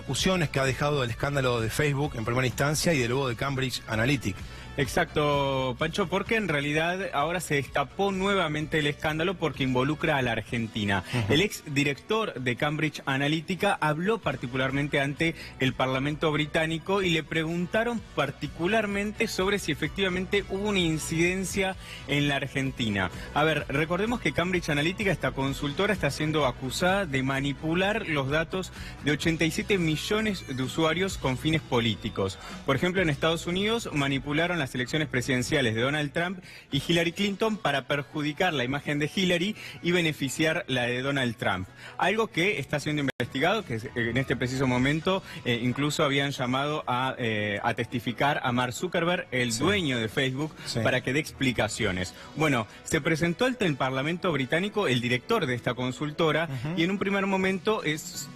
repercusiones que ha dejado el escándalo de Facebook en primera instancia y de luego de Cambridge Analytica. Exacto, Pancho, porque en realidad ahora se destapó nuevamente el escándalo porque involucra a la Argentina. El ex director de Cambridge Analytica habló particularmente ante el Parlamento británico y le preguntaron particularmente sobre si efectivamente hubo una incidencia en la Argentina. A ver, recordemos que Cambridge Analytica, esta consultora, está siendo acusada de manipular los datos de 87 millones de usuarios con fines políticos. Por ejemplo, en Estados Unidos manipularon las elecciones presidenciales de Donald Trump y Hillary Clinton para perjudicar la imagen de Hillary y beneficiar la de Donald Trump. Algo que está siendo investigado, que en este preciso momento incluso habían llamado a testificar a Mark Zuckerberg, el dueño de Facebook, para que dé explicaciones. Bueno, se presentó ante el Parlamento británico el director de esta consultora y en un primer momento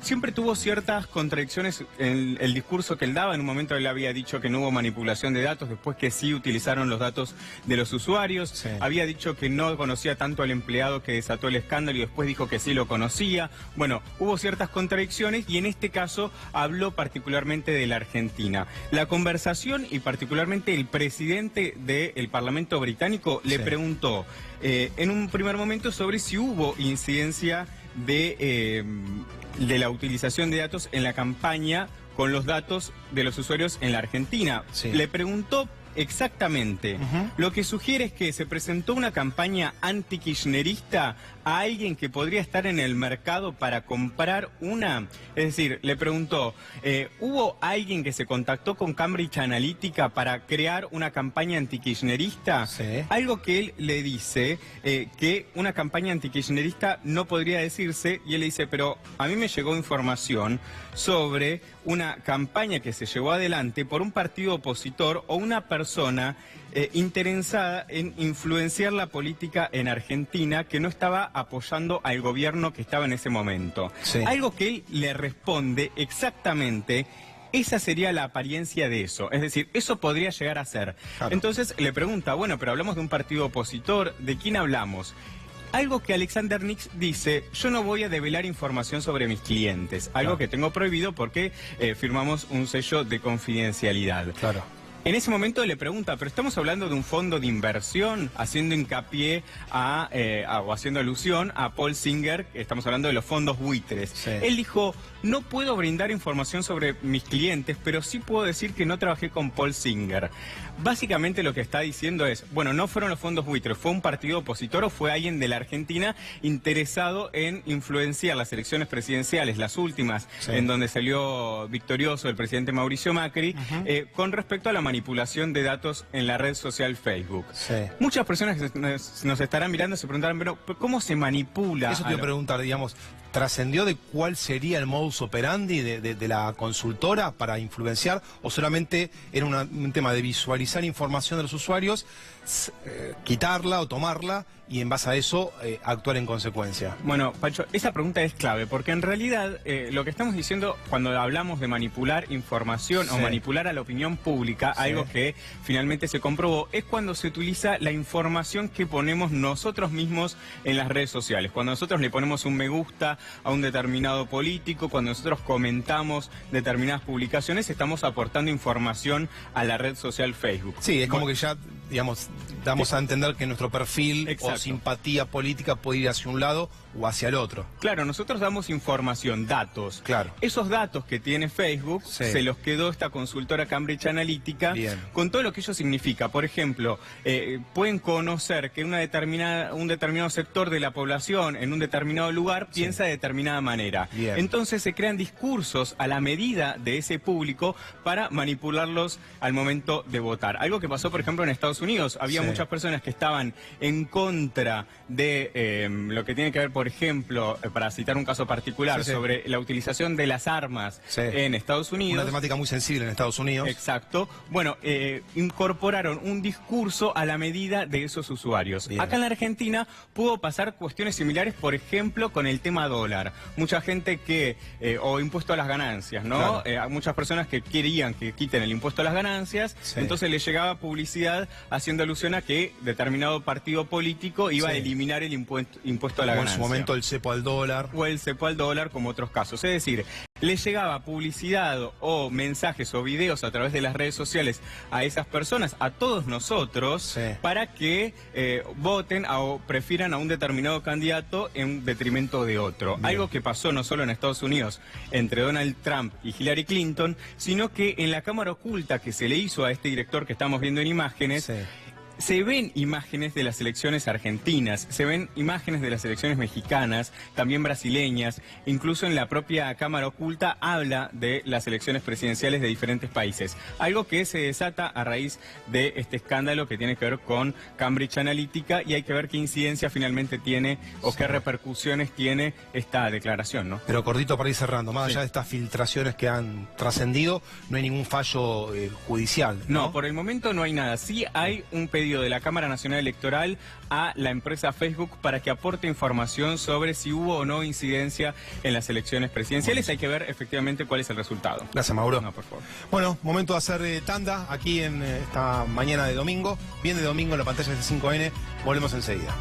siempre tuvo ciertas contradicciones en el discurso que él daba. En un momento él había dicho que no hubo manipulación de datos, después que sí utilizaron los datos de los usuarios. Había dicho que no conocía tanto al empleado que desató el escándalo y después dijo que sí lo conocía. Bueno, hubo ciertas contradicciones y en este caso habló particularmente de la Argentina. La conversación y particularmente el presidente del Parlamento británico le preguntó en un primer momento sobre si hubo incidencia de la utilización de datos en la campaña con los datos de los usuarios en la Argentina. Le preguntó exactamente. Lo que sugiere es que se presentó una campaña anti-kirchnerista a alguien que podría estar en el mercado para comprar una. Es decir, le preguntó, ¿hubo alguien que se contactó con Cambridge Analytica para crear una campaña anti-kirchnerista? Algo que él le dice, que una campaña anti-kirchnerista no podría decirse, y él le dice, pero a mí me llegó información sobre una campaña que se llevó adelante por un partido opositor o una persona interesada en influenciar la política en Argentina que no estaba apoyando al gobierno que estaba en ese momento. Algo que él le responde exactamente. Esa sería la apariencia de eso, es decir, eso podría llegar a ser. Entonces le pregunta, bueno, pero hablamos de un partido opositor, ¿de quién hablamos? Algo que Alexander Nix dice, yo no voy a develar información sobre mis clientes, algo que tengo prohibido porque firmamos un sello de confidencialidad. En ese momento le pregunta, pero estamos hablando de un fondo de inversión, haciendo hincapié o haciendo alusión a Paul Singer, estamos hablando de los fondos buitres. Él dijo, no puedo brindar información sobre mis clientes, pero sí puedo decir que no trabajé con Paul Singer. Básicamente lo que está diciendo es, bueno, no fueron los fondos buitres, fue un partido opositor o fue alguien de la Argentina interesado en influenciar las elecciones presidenciales, las últimas, en donde salió victorioso el presidente Mauricio Macri, con respecto a la manipulación de datos en la red social Facebook. Muchas personas que nos estarán mirando se preguntarán, pero ¿cómo se manipula? Eso te iba a preguntar, digamos, ¿trascendió de cuál sería el modus operandi de la consultora para influenciar o solamente era un tema de visualizar información de los usuarios, quitarla o tomarla y en base a eso actuar en consecuencia? Bueno, Pancho, esa pregunta es clave porque en realidad lo que estamos diciendo cuando hablamos de manipular información o manipular a la opinión pública, algo que finalmente se comprobó, es cuando se utiliza la información que ponemos nosotros mismos en las redes sociales. Cuando nosotros le ponemos un me gusta a un determinado político, cuando nosotros comentamos determinadas publicaciones, estamos aportando información a la red social Facebook. Sí, es como que ya, digamos, damos a entender que nuestro perfil o simpatía política puede ir hacia un lado o hacia el otro. Claro, nosotros damos información, datos. Esos datos que tiene Facebook se los quedó esta consultora Cambridge Analytica con todo lo que ello significa. Por ejemplo, pueden conocer que un determinado sector de la población en un determinado lugar piensa de determinada manera. Entonces se crean discursos a la medida de ese público para manipularlos al momento de votar. Algo que pasó, por ejemplo, en Estados Unidos. Había muchas personas que estaban en contra de lo que tiene que ver, por ejemplo, para citar un caso particular, sobre la utilización de las armas en Estados Unidos. Una temática muy sensible en Estados Unidos. Exacto. Bueno, incorporaron un discurso a la medida de esos usuarios. Acá en la Argentina pudo pasar cuestiones similares, por ejemplo, con el tema dólar. Mucha gente que, o impuesto a las ganancias, ¿no? Muchas personas que querían que quiten el impuesto a las ganancias, entonces les llegaba publicidad haciendo alusión a que determinado partido político iba a eliminar el impuesto a la ganancia. En su momento el cepo al dólar. O el cepo al dólar, como otros casos. Es decir, le llegaba publicidad o mensajes o videos a través de las redes sociales a esas personas, a todos nosotros, Sí. para que voten o prefieran a un determinado candidato en detrimento de otro. Bien. Algo que pasó no solo en Estados Unidos entre Donald Trump y Hillary Clinton, sino que en la cámara oculta que se le hizo a este director que estamos viendo en imágenes, Sí. se ven imágenes de las elecciones argentinas, se ven imágenes de las elecciones mexicanas, también brasileñas, incluso en la propia cámara oculta habla de las elecciones presidenciales de diferentes países. Algo que se desata a raíz de este escándalo que tiene que ver con Cambridge Analytica, y hay que ver qué incidencia finalmente tiene o qué repercusiones tiene esta declaración, ¿no? Pero cortito para ir cerrando, más Sí. allá de estas filtraciones que han trascendido, no hay ningún fallo judicial, ¿no? No, por el momento no hay nada. Sí hay un pedido de la Cámara Nacional Electoral a la empresa Facebook para que aporte información sobre si hubo o no incidencia en las elecciones presidenciales. Hay que ver efectivamente cuál es el resultado. Gracias, Mauro. No, por favor. Bueno, momento de hacer tanda aquí en esta mañana de domingo. Bien de domingo en la pantalla de 5N. Volvemos enseguida.